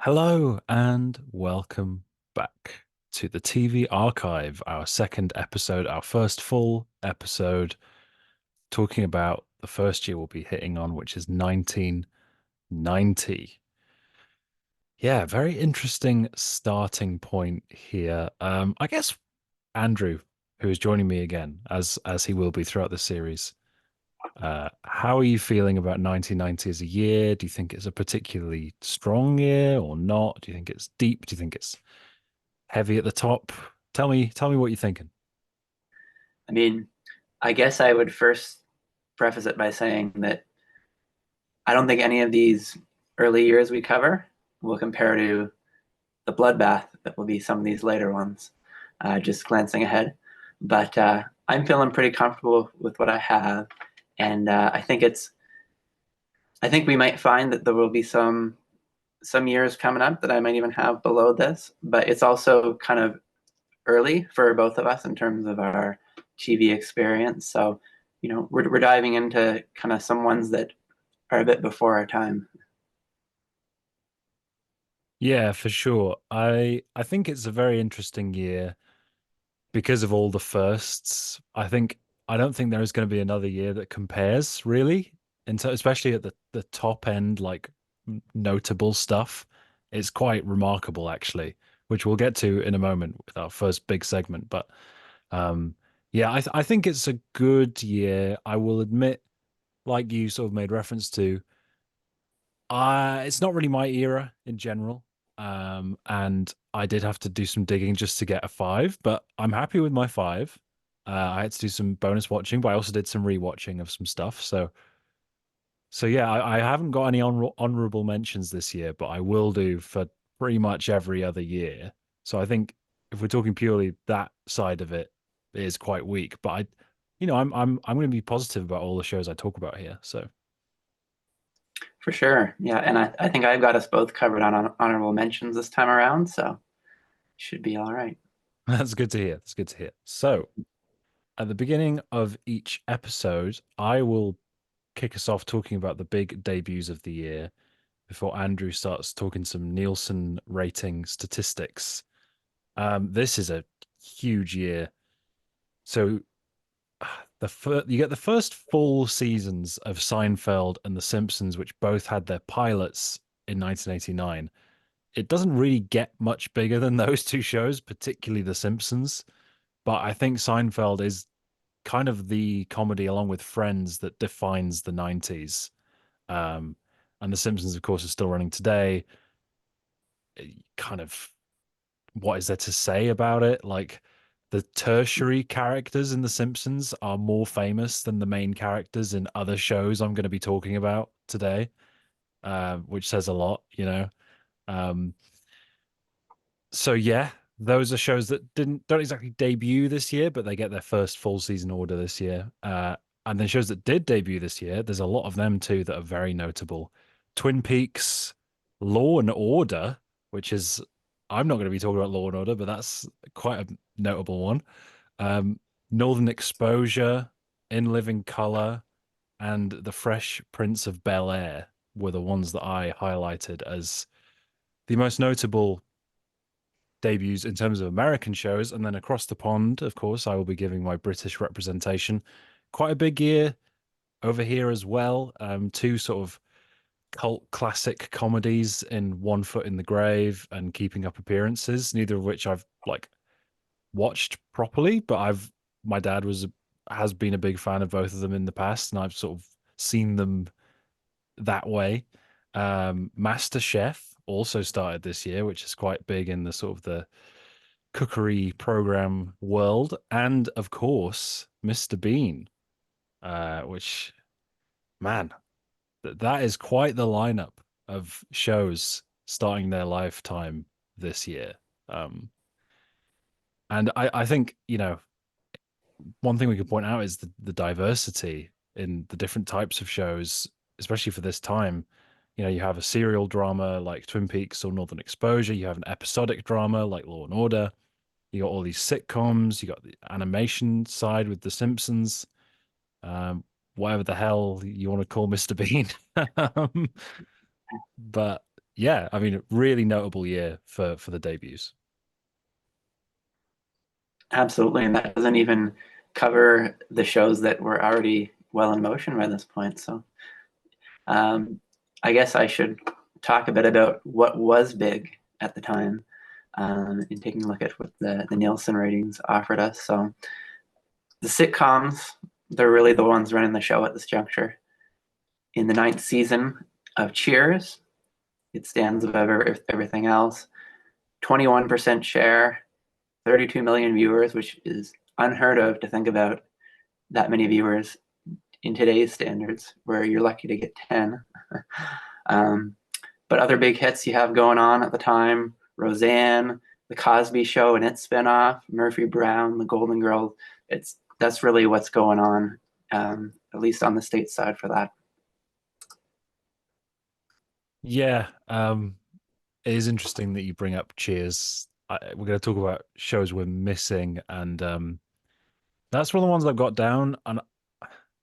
Hello and welcome back to the TV Archive, our second episode, our first full episode, talking about the first year we'll be hitting on, which is 1990. Yeah, very interesting starting point here. I guess Andrew, who is joining me again, as he will be throughout the series. How are you feeling about 1990 as a year? Do you think it's a particularly strong year or not? Do you think it's deep? Do you think it's heavy at the top? Tell me what you're thinking. I mean, I guess I would first preface it by saying that I don't think any of these early years we cover will compare to the bloodbath that will be some of these later ones, just glancing ahead. But I'm feeling pretty comfortable with what I have. And I think we might find that there will be some years coming up that I might even have below this, but it's also kind of early for both of us in terms of our TV experience. So, we're diving into kind of some ones that are a bit before our time. Yeah, for sure. I think it's a very interesting year because of all the firsts. I don't think there is going to be another year that compares really, especially at the top end, like notable stuff. It's quite remarkable actually, which we'll get to in a moment with our first big segment. But um, yeah, I think it's a good year. I will admit, like you sort of made reference to. It's not really my era in general. And I did have to do some digging just to get a five, but I'm happy with my five. I had to do some bonus watching, but I also did some rewatching of some stuff. So yeah, I haven't got any honorable mentions this year, but I will do for pretty much every other year. So I think if we're talking purely that side of it, it is quite weak. But I'm going to be positive about all the shows I talk about here. So For sure. Yeah. And I think I've got us both covered on honorable mentions this time around. So should be all right. that's good to hear. That's good to hear. So. At the beginning of each episode, I will kick us off talking about the big debuts of the year before Andrew starts talking some Nielsen rating statistics. This is a huge year. So you get the first full seasons of Seinfeld and The Simpsons, which both had their pilots in 1989. It doesn't really get much bigger than those two shows, particularly The Simpsons. But I think Seinfeld is kind of the comedy along with Friends that defines the 90s. Um, and The Simpsons, of course, is still running today. Kind of what is there to say about it? Like the tertiary characters in The Simpsons are more famous than the main characters in other shows I'm going to be talking about today, which says a lot, you know. Um, so yeah, those are shows that don't exactly debut this year, but they get their first full season order this year. And then shows that did debut this year, there's a lot of them too that are very notable. Twin Peaks, Law and Order, which is I'm not going to be talking about Law and Order, but that's quite a notable one. Um, Northern Exposure, In Living Color, and The Fresh Prince of Bel-Air were the ones that I highlighted as the most notable debuts in terms of American shows. And then across the pond, of course, I will be giving my British representation. Quite a big year over here as well. Two sort of cult classic comedies in One Foot in the Grave and Keeping Up Appearances, neither of which I've like watched properly, but my dad has been a big fan of both of them in the past, and I've sort of seen them that way. Master Chef also started this year, which is quite big in the sort of the cookery program world, and of course, Mr. Bean, which man, that is quite the lineup of shows starting their lifetime this year. Um, and I think, one thing we could point out is the diversity in the different types of shows, especially for this time. You have a serial drama like Twin Peaks or Northern Exposure. You have an episodic drama like Law and Order. You got all these sitcoms. You got the animation side with The Simpsons. Um, Whatever the hell you want to call Mr. Bean. um, but yeah, I mean, really notable year for the debuts. Absolutely, and that doesn't even cover the shows that were already well in motion by this point. So um, I guess I should talk a bit about what was big at the time, in taking a look at what the Nielsen ratings offered us. So the sitcoms, they're really the ones running the show at this juncture. In the ninth season of Cheers, it stands above everything else. 21% share, 32 million viewers, which is unheard of to think about that many viewers in today's standards, where you're lucky to get 10. um, but other big hits you have going on at the time: Roseanne, The Cosby Show and its spinoff, Murphy Brown, The Golden Girls. That's really what's going on, at least on the state side for that. Yeah, it is interesting that you bring up Cheers. We're going to talk about shows we're missing, and that's one of the ones I've got down. And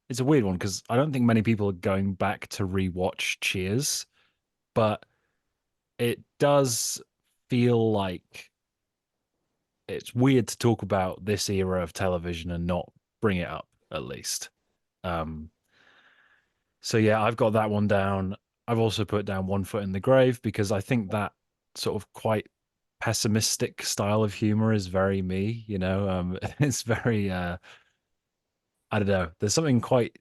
it's a weird one because I don't think many people are going back to rewatch Cheers, but it does feel like it's weird to talk about this era of television and not bring it up at least. Um, so yeah, I've got that one down. I've also put down One Foot in the Grave because I think that sort of quite pessimistic style of humor is very me, you know. It's very I don't know. There's something quite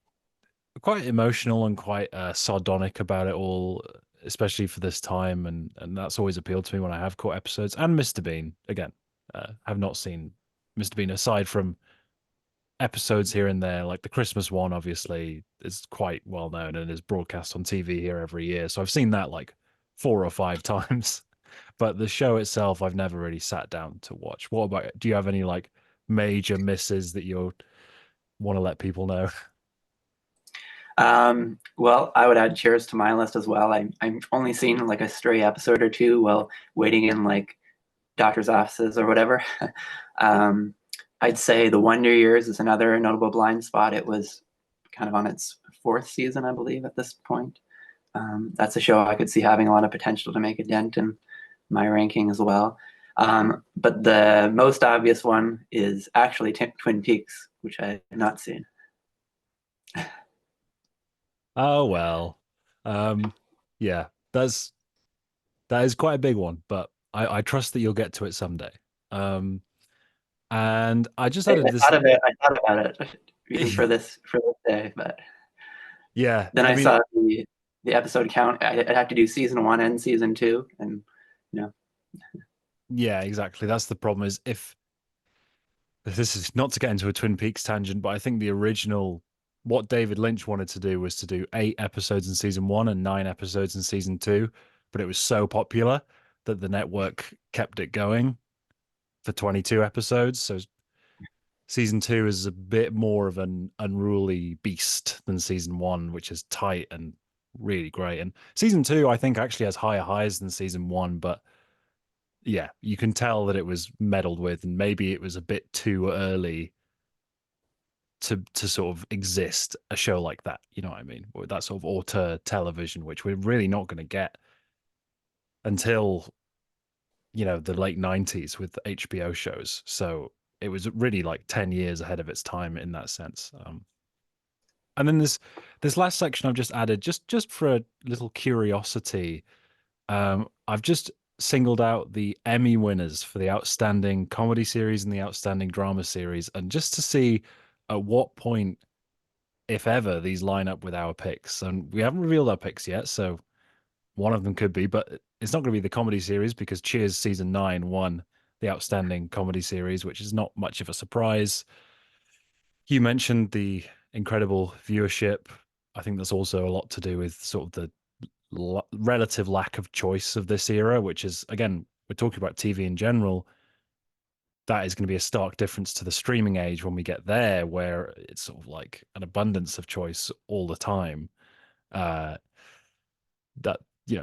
emotional and quite sardonic about it all, especially for this time, and that's always appealed to me when I have caught episodes. And Mr. Bean again, have not seen Mr. Bean aside from episodes here and there, like the Christmas one. Obviously, is quite well known and is broadcast on TV here every year, so I've seen that like 4 or 5 times. But the show itself, I've never really sat down to watch. What about? Do you have any like major misses that you want to let people know? Well, I would add Cheers to my list as well. I'm only seen like a stray episode or two while waiting in like doctor's offices or whatever. um, I'd say The Wonder Years is another notable blind spot. It was kind of on its fourth season, I believe, at this point. That's a show I could see having a lot of potential to make a dent in my ranking as well. But the most obvious one is actually Twin Peaks, which I have not seen. Oh well, um, yeah, that is quite a big one, but I trust that you'll get to it someday. Um, and I just added this. I thought about it even for this day, but Yeah, then I I mean, saw the episode count. I'd have to do season one and season two, and you know, yeah, exactly. That's the problem. Is if this is not to get into a Twin Peaks tangent, but I think the original what David Lynch wanted to do was to do 8 episodes in season one and 9 episodes in season two, but it was so popular that the network kept it going for 22 episodes. So season two is a bit more of an unruly beast than season one, which is tight and really great. And season two, I think, actually has higher highs than season one, but yeah, you can tell that it was meddled with, and maybe it was a bit too early to sort of exist a show like that. You know what I mean? Or that sort of auteur television, which we're really not going to get until the late 90s with HBO shows. So it was really like 10 years ahead of its time in that sense. And then this last section I've just added just for a little curiosity. I've just singled out the Emmy winners for the outstanding comedy series and the outstanding drama series, and just to see at what point, if ever, these line up with our picks. And we haven't revealed our picks yet, so one of them could be, but it's not going to be the comedy series because Cheers season 9 won the outstanding comedy series, which is not much of a surprise. You mentioned the incredible viewership. I think that's also a lot to do with sort of the relative lack of choice of this era, which is, again, we're talking about TV in general. That is going to be a stark difference to the streaming age when we get there, where it's sort of like an abundance of choice all the time. Uh, that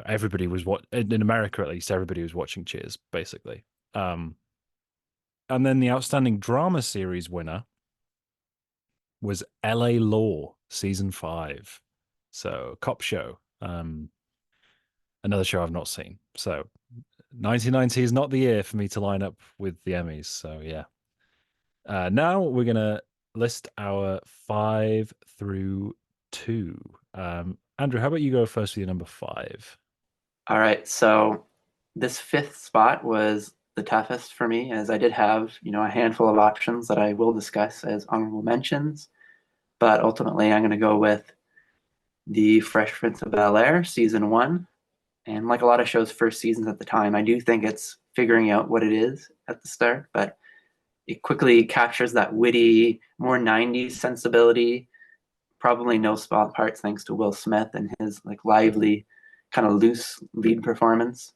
everybody was what in America, at least, everybody was watching Cheers, basically. Um, and then the outstanding drama series winner was L.A. Law season 5, so cop show. another show I've not seen. So 1990 is not the year for me to line up with the Emmys. So yeah. Now we're gonna list our 5 through 2. Andrew, how about you go first with your number 5? All right, so this fifth spot was the toughest for me, as I did have, a handful of options that I will discuss as honorable mentions. But ultimately, I'm going to go with the Fresh Prince of Bel-Air season 1. And like a lot of shows' first seasons at the time, I do think it's figuring out what it is at the start, but it quickly captures that witty, more 90s sensibility. Probably no spot parts thanks to Will Smith and his like lively, kind of loose lead performance.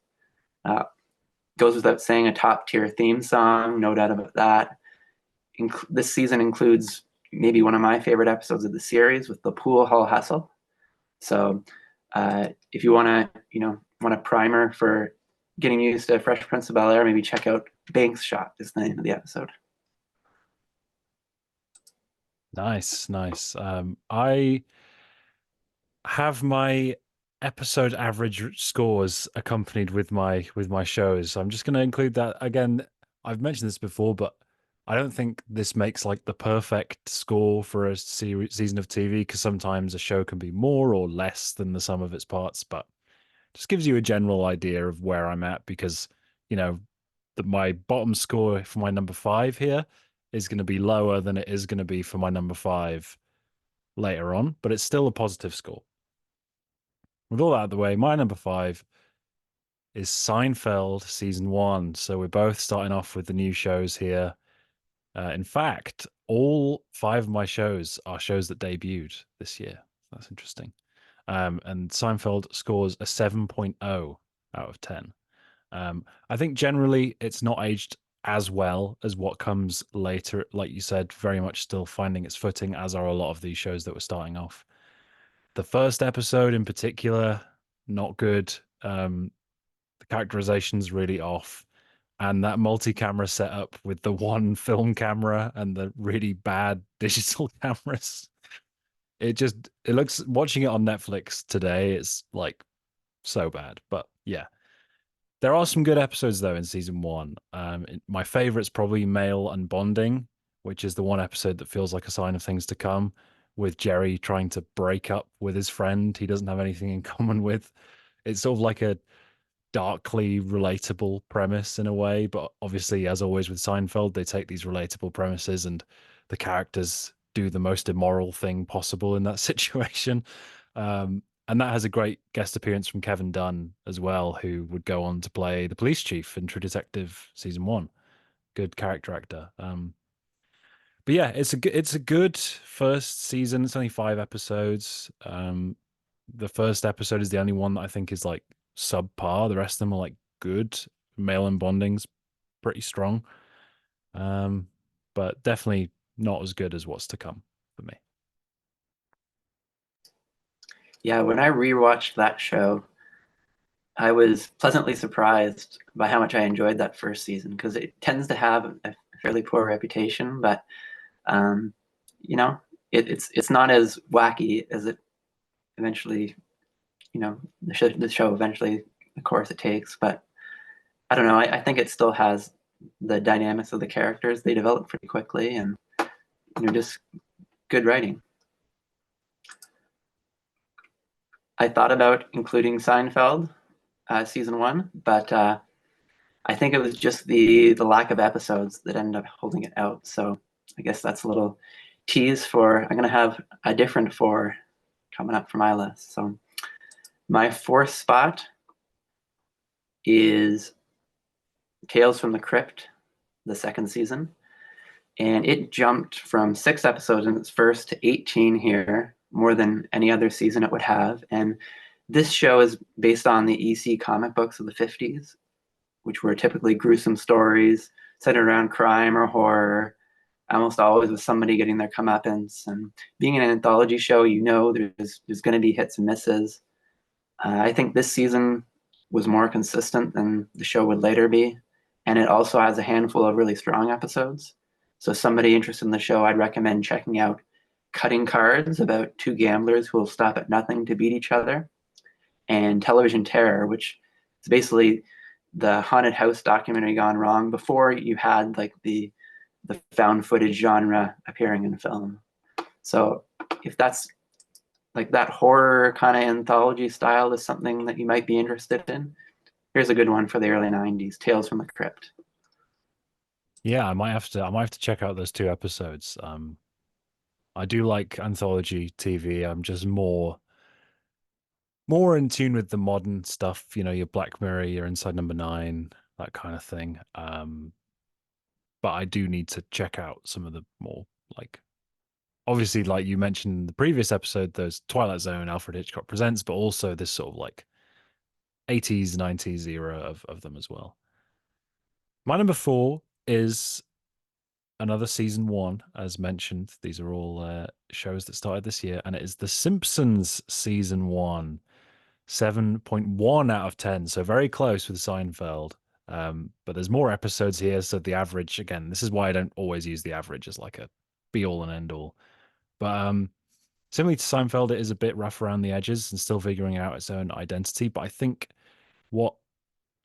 Goes without saying, a top tier theme song, no doubt about that. This season includes maybe one of my favorite episodes of the series with the pool hall hustle. So if you want a primer for getting used to Fresh Prince of Bel-Air, maybe check out Banks Shot is the name of the episode. Nice, nice. I have my episode average scores accompanied with my shows. So I'm just going to include that again. I've mentioned this before, but I don't think this makes like the perfect score for a season of TV because sometimes a show can be more or less than the sum of its parts. But just gives you a general idea of where I'm at because you know my bottom score for my number 5 here is going to be lower than it is going to be for my number 5 later on, but it's still a positive score. With all that out of the way, my number 5 is Seinfeld season 1. So we're both starting off with the new shows here. In fact, all 5 of my shows are shows that debuted this year. That's interesting. And Seinfeld scores a 7.0 out of 10. I think generally it's not aged as well as what comes later. Like you said, very much still finding its footing, as are a lot of these shows that were starting off. The first episode in particular, not good. The characterization's really off. And that multi-camera setup with the one film camera and the really bad digital cameras. It looks, watching it on Netflix today, it's like so bad. But yeah. There are some good episodes though in season 1. My favorite's probably Mail and Bonding, which is the one episode that feels like a sign of things to come, with Jerry trying to break up with his friend he doesn't have anything in common with. It's sort of like a darkly relatable premise in a way, but obviously, as always with Seinfeld, they take these relatable premises and the characters do the most immoral thing possible in that situation. And that has a great guest appearance from Kevin Dunn as well, who would go on to play the police chief in True Detective season 1. Good character actor. But yeah, it's a good first season. It's only 5 episodes. The first episode is the only one that I think is like subpar. The rest of them are like good. Mail and Bonding's pretty strong. But definitely not as good as what's to come for me. Yeah, when I rewatched that show, I was pleasantly surprised by how much I enjoyed that first season because it tends to have a fairly poor reputation, but um, it's not as wacky as it eventually, the show eventually, of course, it takes. But I don't know. I think it still has the dynamics of the characters. They develop pretty quickly, and just good writing. I thought about including Seinfeld season 1, but I think it was just the lack of episodes that ended up holding it out. So I guess that's a little tease for, I'm going to have a different 4 coming up for my list. So my 4th spot is Tales from the Crypt, the 2nd season. And it jumped from 6 episodes in its first to 18 here, more than any other season it would have. And this show is based on the EC comic books of the 50s, which were typically gruesome stories centered around crime or horror, almost always with somebody getting their comeuppance. And being an anthology show, there's going to be hits and misses. I think this season was more consistent than the show would later be. And it also has a handful of really strong episodes. So somebody interested in the show, I'd recommend checking out Cutting Cards, about 2 gamblers who will stop at nothing to beat each other. and Television Terror, which is basically the haunted house documentary gone wrong before you had like the found footage genre appearing in film. So if that's like that horror kind of anthology style is something that you might be interested in, here's a good one for the early 90s, Tales from the Crypt. Yeah, I might have to check out those two episodes. I do like anthology TV. I'm just more in tune with the modern stuff, you know, your Black Mirror, your Inside Number Nine, that kind of thing. But I do need to check out some of the more like obviously, like you mentioned in the previous episode, those Twilight Zone, Alfred Hitchcock Presents, but also this sort of like 80s, 90s era of them as well. My number four is another season one, as mentioned. These are all shows that started this year, and it is The Simpsons season one. 7.1 out of 10, so very close with Seinfeld. But there's more episodes here, so the average, again, this is why I don't always use the average as like a be all and end all. But similarly to Seinfeld, it is a bit rough around the edges and still figuring out its own identity. But I think what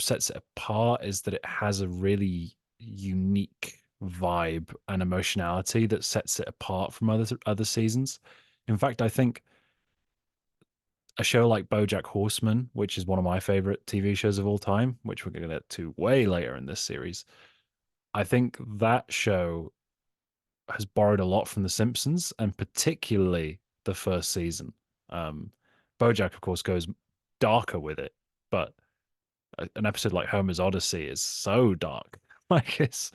sets it apart is that it has a really unique vibe and emotionality that sets it apart from other seasons. In fact, I think a show like BoJack Horseman, which is one of my favorite TV shows of all time, which we're going to get to way later in this series, I think that show has borrowed a lot from The Simpsons, and particularly the first season. Um, BoJack, of course, goes darker with it, but an episode like Homer's Odyssey is so dark, like is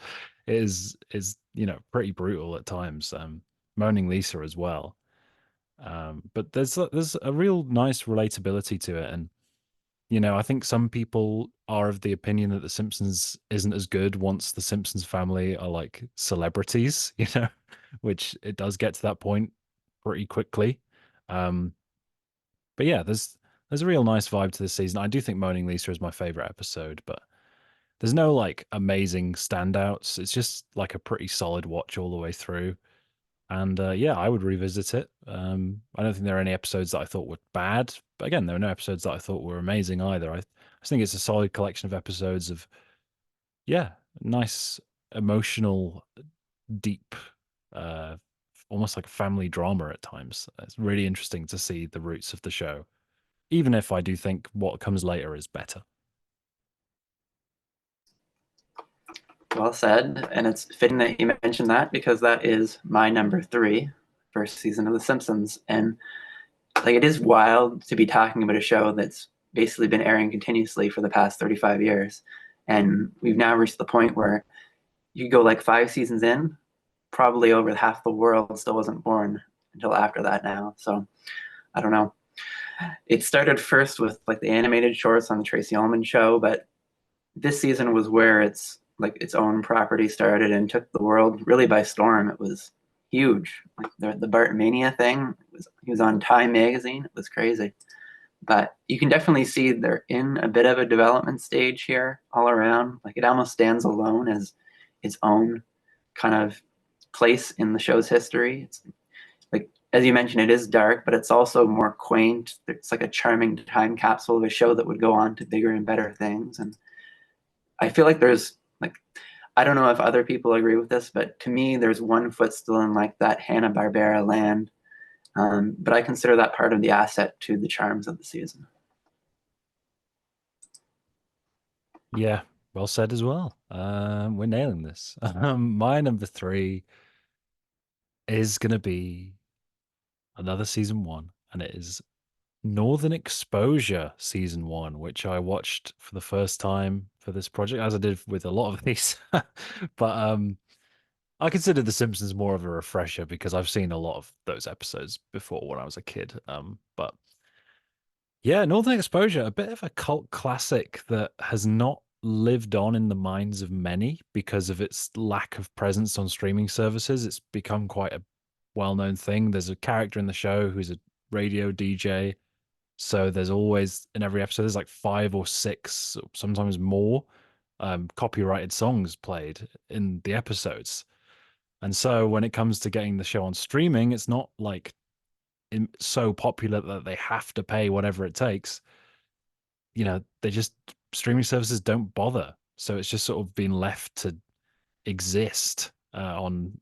you know pretty brutal at times. Moaning Lisa as well. But there's a real nice relatability to it, and you know I think some people are of the opinion that The Simpsons isn't as good once the Simpsons family are like celebrities, you know, which it does get to that point pretty quickly. Um, but yeah, there's a real nice vibe to this season. I do think Moaning Lisa is my favorite episode, but there's no like amazing standouts. It's just like a pretty solid watch all the way through. And yeah, I would revisit it. I don't think there are any episodes that I thought were bad, but again, there are no episodes that I thought were amazing either. I think it's a solid collection of episodes of yeah, nice, emotional, deep, uh, almost like a family drama at times. It's really interesting to see the roots of the show, even if I do think what comes later is better. Well said. And it's fitting that you mentioned that because that is my number three, first season of The Simpsons. And like it is wild to be talking about a show that's basically been airing continuously for the past 35 years. And we've now reached the point where you go like 5 seasons in, probably over half the world still wasn't born until after that now. So I don't know. It started first with like the animated shorts on the Tracy Ullman show, but this season was where it's like its own property started and took the world really by storm. It was huge. Like the Bartmania thing, he was on Time magazine. It was crazy. But you can definitely see they're in a bit of a development stage here all around. Like it almost stands alone as its own kind of place in the show's history. It's like as you mentioned, it is dark, but it's also more quaint. It's like a charming time capsule of a show that would go on to bigger and better things. And I feel like there's like I don't know if other people agree with this, but to me, there's one foot still in like that Hanna-Barbera land. But I consider that part of the asset to the charms of the season. Yeah, well said as well. We're nailing this. My number three is going to be another season one, and it is Northern Exposure season one, which I watched for the first time for this project, as I did with a lot of these. But I consider The Simpsons more of a refresher because I've seen a lot of those episodes before when I was a kid. But yeah, Northern Exposure, a bit of a cult classic that has not lived on in the minds of many because of its lack of presence on streaming services. It's become quite a well-known thing. There's a character in the show who's a radio DJ. So there's always in every episode there's like five or six, sometimes more, copyrighted songs played in the episodes. And so when it comes to getting the show on streaming, it's not like so popular that they have to pay whatever it takes. they just streaming services don't bother. So it's just sort of been left to exist on,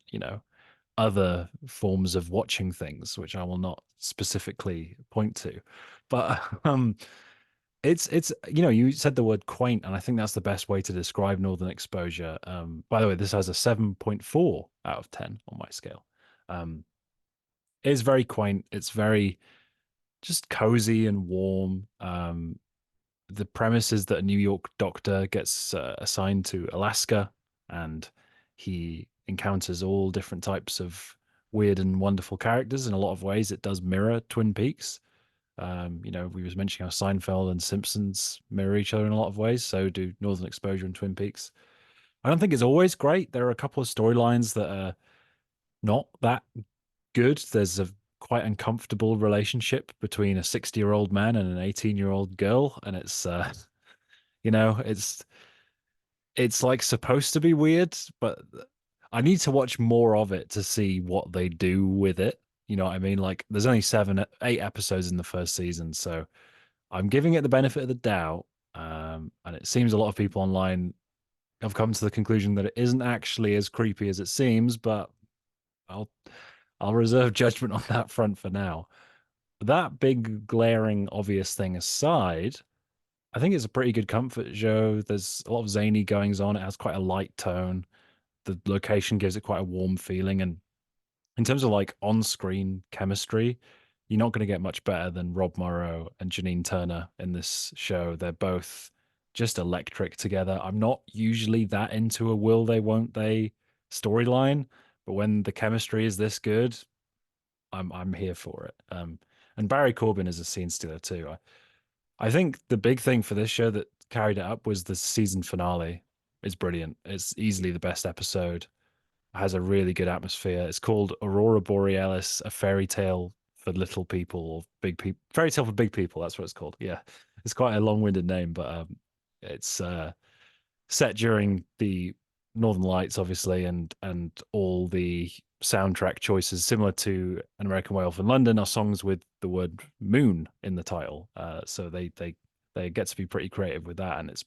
other forms of watching things, which I will not specifically point to. But it's you said the word quaint, and I think that's the best way to describe Northern Exposure. By the way, this has a 7.4 out of 10 on my scale. It is very quaint. It's very just cozy and warm. The premise is that a New York doctor gets assigned to Alaska, and he encounters all different types of weird and wonderful characters. In a lot of ways, it does mirror Twin Peaks. We was mentioning how Seinfeld and Simpsons mirror each other in a lot of ways. So do Northern Exposure and Twin Peaks. I don't think it's always great. There are a couple of storylines that are not that good. There's a quite uncomfortable relationship between a 60-year-old man and an 18-year-old girl, and it's you know, it's like supposed to be weird, but I need to watch more of it to see what they do with it. You know what I mean? Like there's only 8 episodes in the first season, so I'm giving it the benefit of the doubt. And it seems a lot of people online have come to the conclusion that it isn't actually as creepy as it seems, but I'll I'll reserve judgment on that front for now. That big glaring obvious thing aside, I think it's a pretty good comfort show. There's a lot of zany goings on. It has quite a light tone. The location gives it quite a warm feeling. And in terms of like on-screen chemistry, you're not going to get much better than Rob Morrow and Janine Turner in this show. They're both just electric together. I'm not usually that into a will they, won't they storyline, but when the chemistry is this good, I'm here for it. And Barry Corbin is a scene stealer too. I think the big thing for this show that carried it up was the season finale. It's brilliant. It's easily the best episode. It has a really good atmosphere. It's called Aurora Borealis, a fairy tale for little people or big people. Fairy tale for big people. That's what it's called. Yeah, it's quite a long-winded name, but it's set during the Northern Lights, obviously, and all the soundtrack choices, similar to An American Werewolf in London, are songs with the word moon in the title. So they get to be pretty creative with that, and it's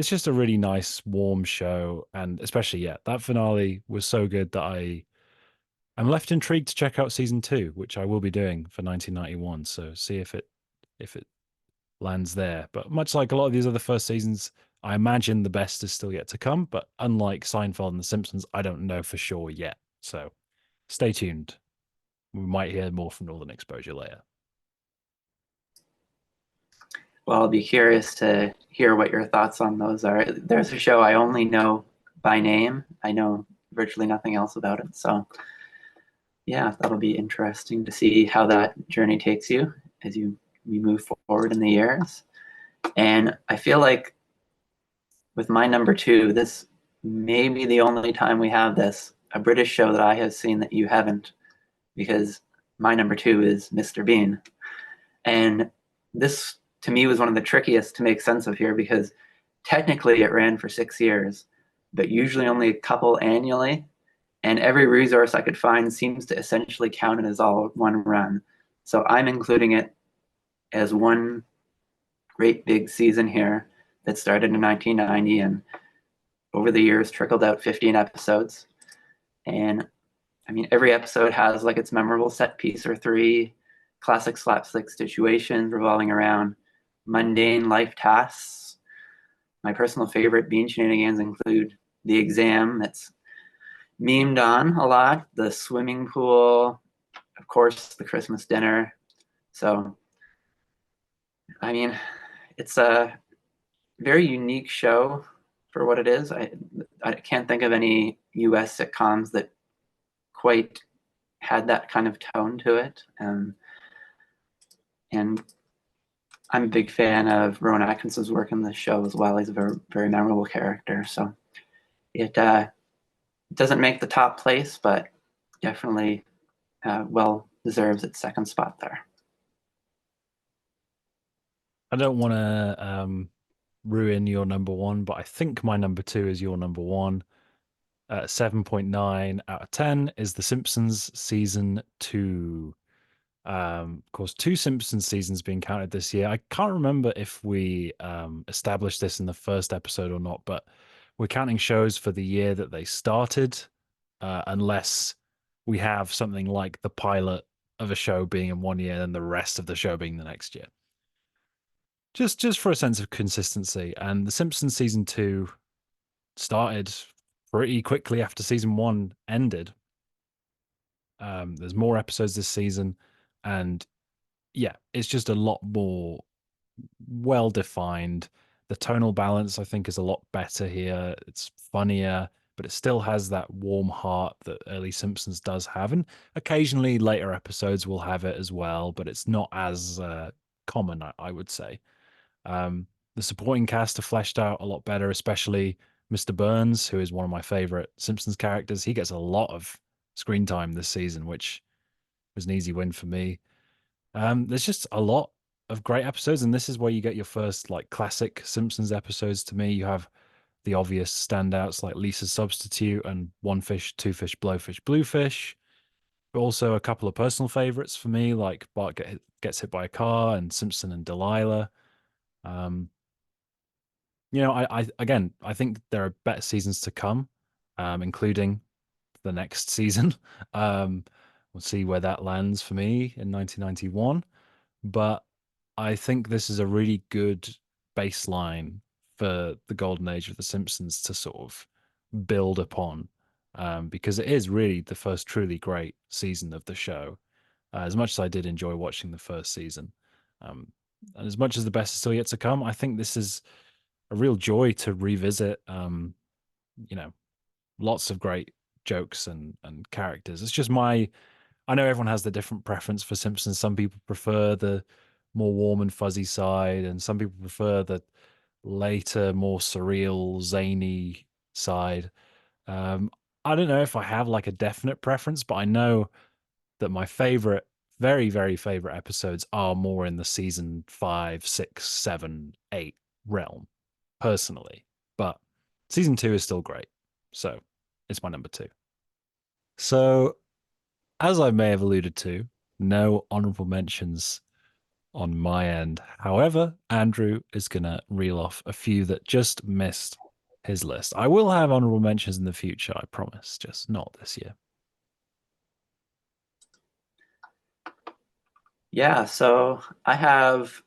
just a really nice, warm show, and especially that finale was so good that I'm left intrigued to check out season 2, which I will be doing for 1991. So see if it lands there. But much like a lot of these other first seasons, I imagine the best is still yet to come. But unlike Seinfeld and The Simpsons, I don't know for sure yet. So stay tuned. We might hear more from Northern Exposure later. Well, I'll be curious to hear what your thoughts on those are. There's a show I only know by name. I know virtually nothing else about it. So yeah, that'll be interesting to see how that journey takes you as we move forward in the years. And I feel like with my number 2, this may be the only time we have this, a British show that I have seen that you haven't, because my number 2 is Mr. Bean. And this, to me, was one of the trickiest to make sense of here, because technically it ran for 6 years, but usually only a couple annually. And every resource I could find seems to essentially count it as all one run. So I'm including it as one great big season here that started in 1990 and over the years trickled out 15 episodes. And I mean, every episode has like its memorable set piece or 3, classic slapstick situations revolving around mundane life tasks. My personal favorite Bean shenanigans include the exam that's memed on a lot, the swimming pool, of course, the Christmas dinner. So, I mean, it's a very unique show for what it is. I can't think of any US sitcoms that quite had that kind of tone to it. And I'm a big fan of Rowan Atkinson's work in this show as well. He's a very, very memorable character. So it doesn't make the top place, but definitely well deserves its second spot there. I don't want to ruin your number 1, but I think my number 2 is your number 1. 7.9 out of 10 is The Simpsons season 2. Of course, two Simpsons seasons being counted this year. I can't remember if we established this in the first episode or not, but we're counting shows for the year that they started, unless we have something like the pilot of a show being in one year and the rest of the show being the next year. Just for a sense of consistency. And the Simpsons season two started pretty quickly after season one ended. There's more episodes this season, and yeah, it's just a lot more well defined. The tonal balance, I think, is a lot better here. It's funnier, but it still has that warm heart that early Simpsons does have. And occasionally later episodes will have it as well, but it's not as common, I would say. The supporting cast are fleshed out a lot better, especially Mr. Burns, who is one of my favorite Simpsons characters. He gets a lot of screen time this season, which was an easy win for me. There's just a lot of great episodes, and this is where you get your first like classic Simpsons episodes. To me, you have the obvious standouts like Lisa's Substitute and One Fish, Two Fish, Blowfish, Bluefish. But also a couple of personal favorites for me, like gets hit by a car and Simpson and Delilah. Um, I again, I think there are better seasons to come, including the next season. Um, we'll see where that lands for me in 1991. But I think this is a really good baseline for the golden age of The Simpsons to sort of build upon, because it is really the first truly great season of the show. As much as I did enjoy watching the first season, um, and as much as the best is still yet to come, I think this is a real joy to revisit. You know, lots of great jokes and characters. It's just my I know everyone has the different preference for Simpsons. Some people prefer the more warm and fuzzy side, and some people prefer the later, more surreal, zany side. Um, I don't know if I have like a definite preference, but I know that my favorite, very, very favorite episodes are more in the season five, six, seven, eight realm, personally. But season two is still great. So it's my number two. So as I may have alluded to, no honorable mentions on my end. However, Andrew is going to reel off a few that just missed his list. I will have honorable mentions in the future, I promise, just not this year. Yeah, so I have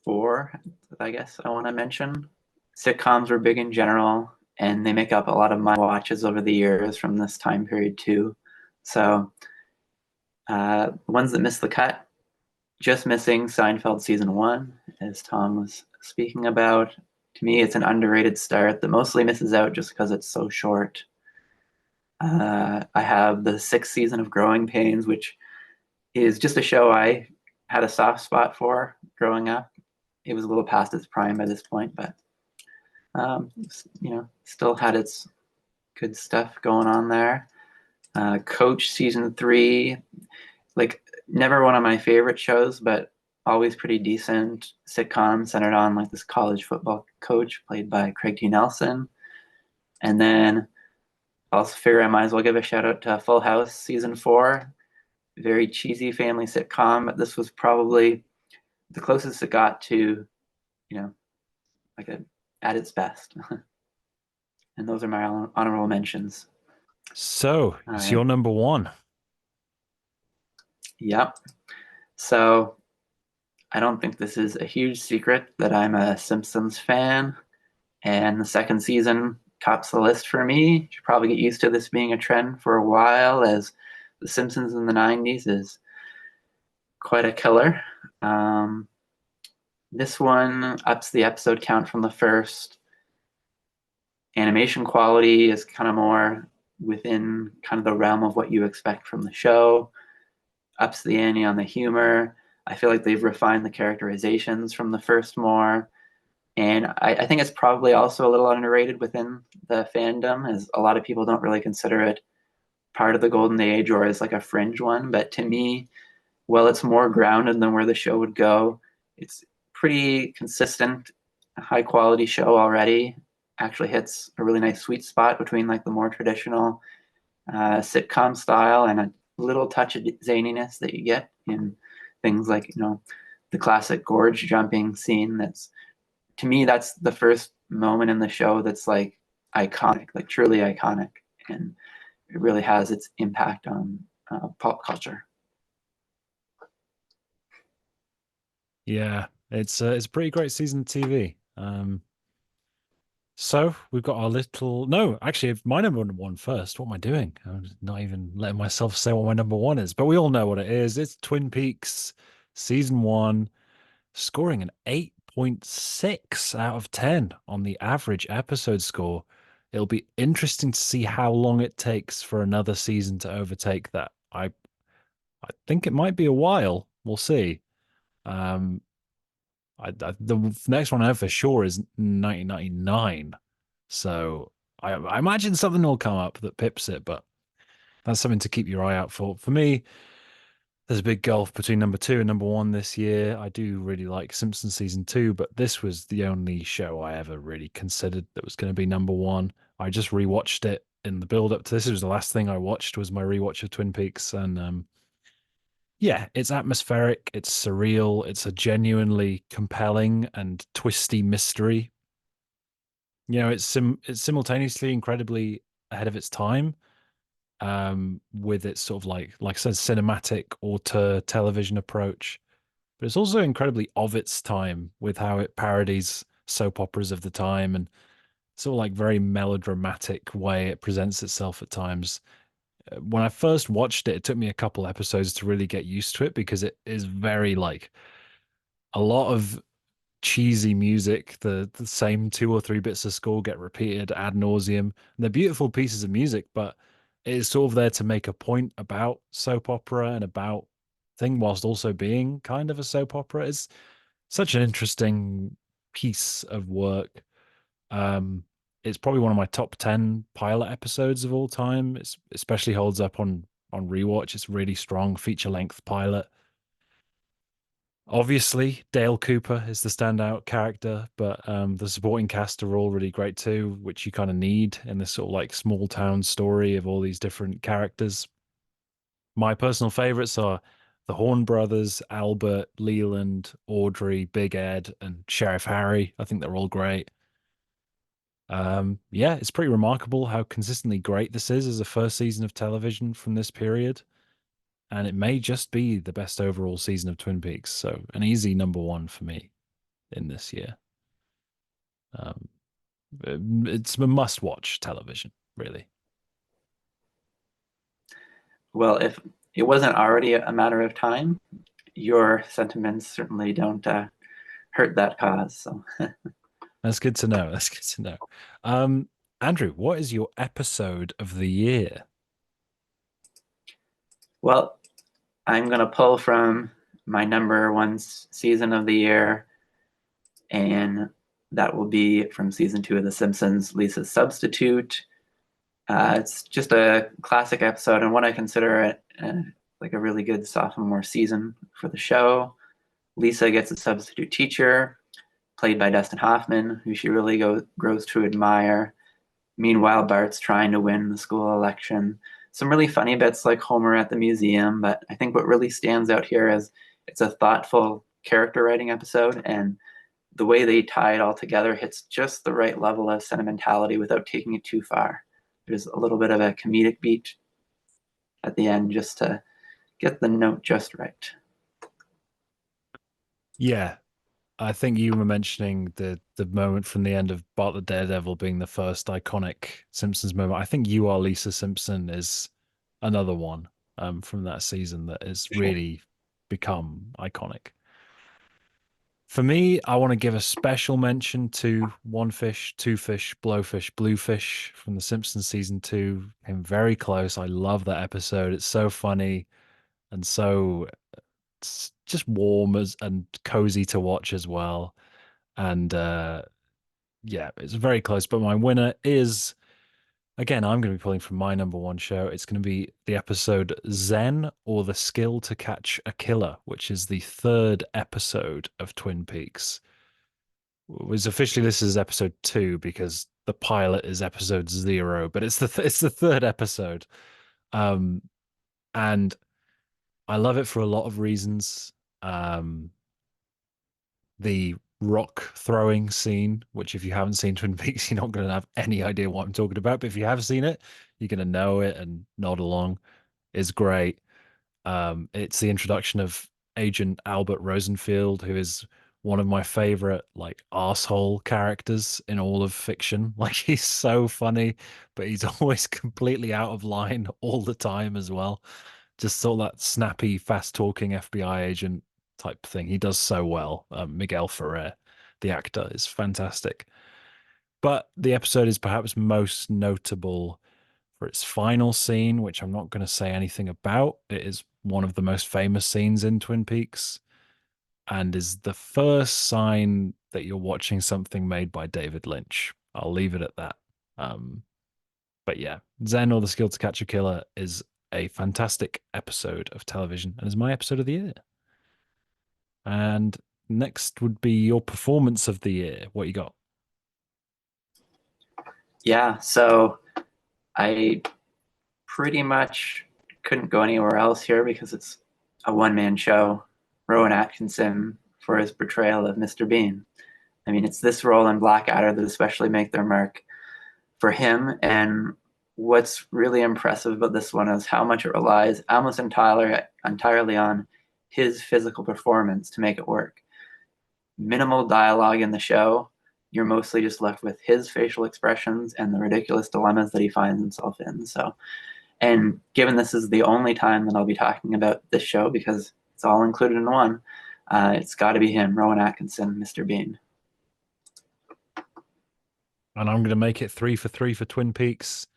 four, I guess I want to mention. Sitcoms were big in general, and they make up a lot of my watches over the years from this time period too. So, ones that missed the cut, just missing Seinfeld season one, as Tom was speaking about. To me, it's an underrated start that mostly misses out just because it's so short. I have the sixth season of Growing Pains, which is just a show I had a soft spot for growing up. It was a little past its prime by this point, but um, still had its good stuff going on there. Coach season three, like never one of my favorite shows, but always pretty decent sitcom centered on like this college football coach played by Craig T. Nelson. And then also figure I might as well give a shout out to Full House season four. Very cheesy family sitcom, but this was probably the closest it got to, like at its best. And those are my honorable mentions. So All it's right. your number one. Yep. So I don't think this is a huge secret that I'm a Simpsons fan, and the second season tops the list for me. You should probably get used to this being a trend for a while, as The Simpsons in the 90s is quite a killer. Um, this one ups the episode count from the first. Animation quality is kind of more within kind of the realm of what you expect from the show. Ups the ante on the humor. I feel like they've refined the characterizations from the first more. And I think it's probably also a little underrated within the fandom, as a lot of people don't really consider it part of the golden age or as like a fringe one. But to me, well, it's more grounded than where the show would go. It's pretty consistent, high quality show already. Actually hits a really nice sweet spot between like the more traditional sitcom style and little touch of zaniness that you get in things like, the classic gorge jumping scene. That's, to me, that's the first moment in the show that's like iconic, like truly iconic, and it really has its impact on pop culture. Yeah, it's a pretty great season of TV. So we've got our little. No, actually, my number one first. What am I doing? I'm not even letting myself say what my number one is. But we all know what it is. It's Twin Peaks season one, scoring an 8.6 out of 10 on the average episode score. It'll be interesting to see how long it takes for another season to overtake that. I think it might be a while. We'll see. Um, the next one I know for sure is 1999. So I imagine something will come up that pips it, but that's something to keep your eye out for. For me, there's a big gulf between number two and number one this year. I do really like Simpsons season two, but this was the only show I ever really considered that was going to be number one. I just rewatched it in the build up to this. It was the last thing I watched was my rewatch of Twin Peaks, and yeah, it's atmospheric, it's surreal, it's a genuinely compelling and twisty mystery. It's simultaneously incredibly ahead of its time, with its sort of like I said, cinematic auteur television approach. But it's also incredibly of its time with how it parodies soap operas of the time and sort of like very melodramatic way it presents itself at times. When I first watched it, it took me a couple episodes to really get used to it because it is very like a lot of cheesy music. The same two or three bits of score get repeated ad nauseum. And they're beautiful pieces of music, but it is sort of there to make a point about soap opera and about thing whilst also being kind of a soap opera. It's such an interesting piece of work. Um, it's probably one of my top 10 pilot episodes of all time. It's especially holds up on rewatch. It's really strong feature length pilot. Obviously, Dale Cooper is the standout character, but the supporting cast are all really great too, which you kind of need in this sort of like small town story of all these different characters. My personal favorites are the Horn brothers, Albert, Leland, Audrey, Big Ed, and Sheriff Harry. I think they're all great. Yeah, it's pretty remarkable how consistently great this is as a first season of television from this period. And it may just be the best overall season of Twin Peaks. So an easy number one for me in this year. Um, it's a must-watch television, really. Well, if it wasn't already a matter of time, your sentiments certainly don't hurt that cause. So, That's good to know. That's good to know. Andrew, what is your episode of the year? well, I'm going to pull from my number one season of the year, and that will be from season two of The Simpsons, Lisa's Substitute. It's just a classic episode, and what I consider like a really good sophomore season for the show. Lisa gets a substitute teacher, played by Dustin Hoffman, who she really grows to admire. Meanwhile, Bart's trying to win the school election. Some really funny bits like Homer at the museum, but I think what really stands out here is it's a thoughtful character writing episode, and the way they tie it all together hits just the right level of sentimentality without taking it too far. There's a little bit of a comedic beat at the end just to get the note just right. Yeah, I think you were mentioning the moment from the end of Bart the Daredevil being the first iconic Simpsons moment. I think You Are Lisa Simpson is another one from that season that has Sure. really become iconic. For me, I want to give a special mention to One Fish, Two Fish, Blowfish, Bluefish from The Simpsons season two. Came very close. I love that episode. It's so funny and so it's just warm and cozy to watch as well. And yeah, it's very close. But my winner is again, I'm going to be pulling from my number one show. It's going to be the episode Zen or the Skill to Catch a Killer, which is the third episode of Twin Peaks. It was officially listed as episode two because the pilot is episode zero, but it's the third episode. Um, And I love it for a lot of reasons. Um, the rock throwing scene, which if you haven't seen Twin Peaks, you're not going to have any idea what I'm talking about. But if you have seen it, you're going to know it and nod along. Is great. It's the introduction of Agent Albert Rosenfield, who is one of my favorite like asshole characters in all of fiction. Like he's so funny, but he's always completely out of line all the time as well. Just sort of that snappy, fast talking FBI agent type thing. He does so well. Miguel Ferrer, the actor, is fantastic. But the episode is perhaps most notable for its final scene, which I'm not going to say anything about. It is one of the most famous scenes in Twin Peaks and is the first sign that you're watching something made by David Lynch. I'll leave it at that. Um, but yeah, Zen or the Skill to Catch a Killer is a fantastic episode of television and is my episode of the year. And next would be your performance of the year. What you got? Yeah, so I pretty much couldn't go anywhere else here because it's a one-man show. Rowan Atkinson for his portrayal of Mr. Bean. I mean, it's this role in Blackadder that especially make their mark for him. And what's really impressive about this one is how much it relies almost entirely on his physical performance to make it work. Minimal dialogue in the show. You're mostly just left with his facial expressions and the ridiculous dilemmas that he finds himself in. So, and given this is the only time that I'll be talking about this show because it's all included in one, it's got to be him, Rowan Atkinson, Mr. Bean. And I'm going to make it 3 for 3 for Twin Peaks.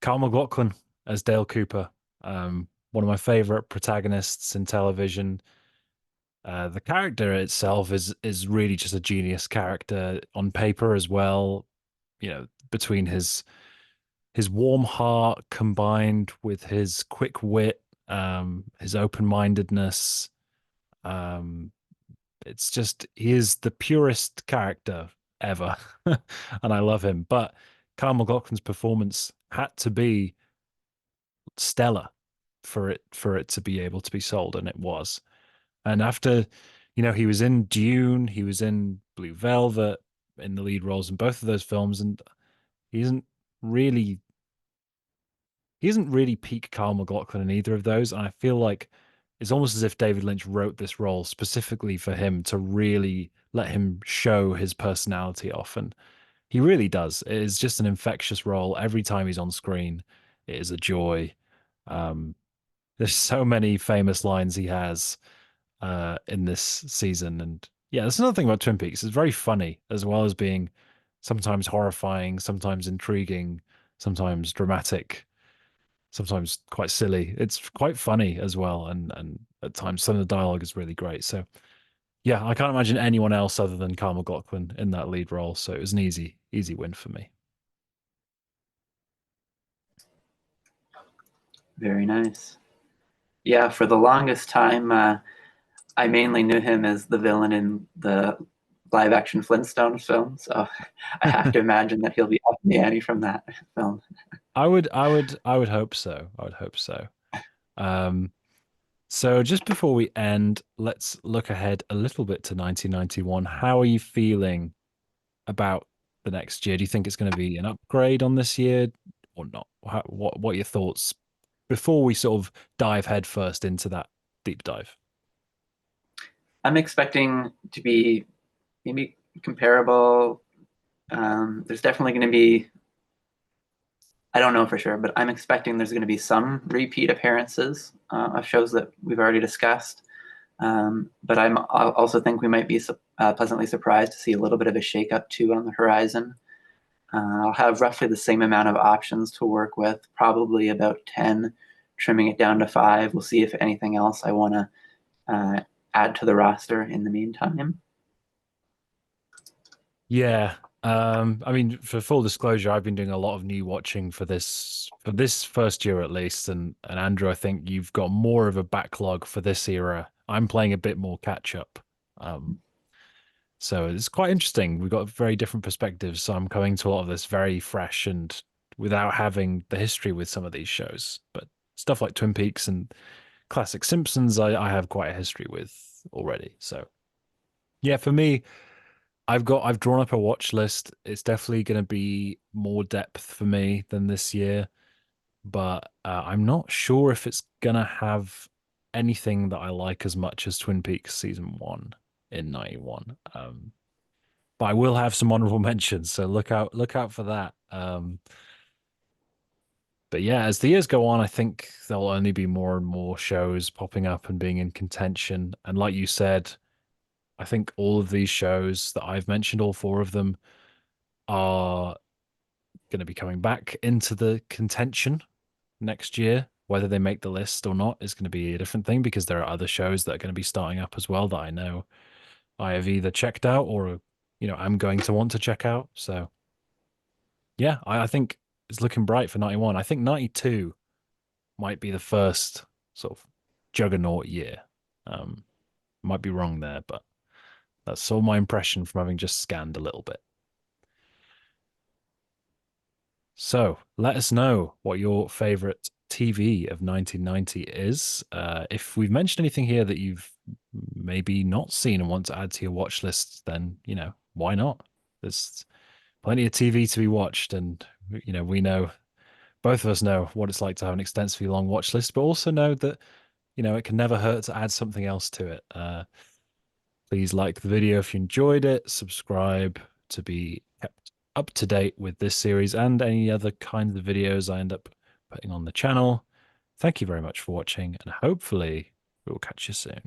Carl McLaughlin as Dale Cooper, one of my favorite protagonists in television. The character itself is really just a genius character on paper as well. You know, between his warm heart combined with his quick wit, his open-mindedness. Um, it's just he is the purest character ever, and I love him. But Carl McLaughlin's performance had to be stellar for it to be able to be sold, and it was. And after, he was in Dune, he was in Blue Velvet in the lead roles in both of those films, and he isn't really he isn't really peak Carl McLaughlin in either of those. And I feel like it's almost as if David Lynch wrote this role specifically for him to really let him show his personality off. And he really does. It is just an infectious role. Every time he's on screen, it is a joy. Um, there's so many famous lines he has in this season. And yeah, that's another thing about Twin Peaks. It's very funny as well as being sometimes horrifying, sometimes intriguing, sometimes dramatic, sometimes quite silly. It's quite funny as well, and at times some of the dialogue is really great. So yeah, I can't imagine anyone else other than Carl McLaughlin in that lead role. So it was an easy win for me. Very nice. Yeah, for the longest time, I mainly knew him as the villain in the live action Flintstones film. So I have to imagine that he'll be up in the ante from that film. I would hope so. I would hope so. Um, so just before we end, let's look ahead a little bit to 1991. How are you feeling about the next year? Do you think it's going to be an upgrade on this year or not? What are your thoughts before we sort of dive headfirst into that deep dive? I'm expecting to be maybe comparable. There's definitely going to be, I don't know for sure, but I'm expecting there's going to be some repeat appearances of shows that we've already discussed. But I also think we might be pleasantly surprised to see a little bit of a shakeup too on the horizon. I'll have roughly the same amount of options to work with, probably about 10, trimming it down to 5. We'll see if anything else I want to add to the roster in the meantime. Yeah. I mean, for full disclosure, I've been doing a lot of new watching for this first year at least, and Andrew, I think you've got more of a backlog for this era. I'm playing a bit more catch up. Um, so it's quite interesting. We've got very different perspectives. So I'm coming to a lot of this very fresh and without having the history with some of these shows. But stuff like Twin Peaks and classic Simpsons, I have quite a history with already. So yeah, for me, I've drawn up a watch list. It's definitely going to be more depth for me than this year, but I'm not sure if it's gonna have anything that I like as much as Twin Peaks season one in '91. But I will have some honorable mentions, so look out for that. But yeah, as the years go on, I think there'll only be more and more shows popping up and being in contention. And like you said, I think all of these shows that I've mentioned, all four of them, are going to be coming back into the contention next year. Whether they make the list or not is going to be a different thing because there are other shows that are going to be starting up as well that I know I have either checked out or, I'm going to want to check out. So yeah, I think it's looking bright for 91. I think 92 might be the first sort of juggernaut year. Might be wrong there, but that's all my impression from having just scanned a little bit. So let us know what your favorite TV of 1990 is. If we've mentioned anything here that you've maybe not seen and want to add to your watch list, then, why not? There's plenty of TV to be watched. And, we know, both of us know what it's like to have an extensively long watch list, but also know that, it can never hurt to add something else to it. Please like the video if you enjoyed it, subscribe to be kept up to date with this series and any other kinds of videos I end up putting on the channel. Thank you very much for watching, and hopefully we'll catch you soon.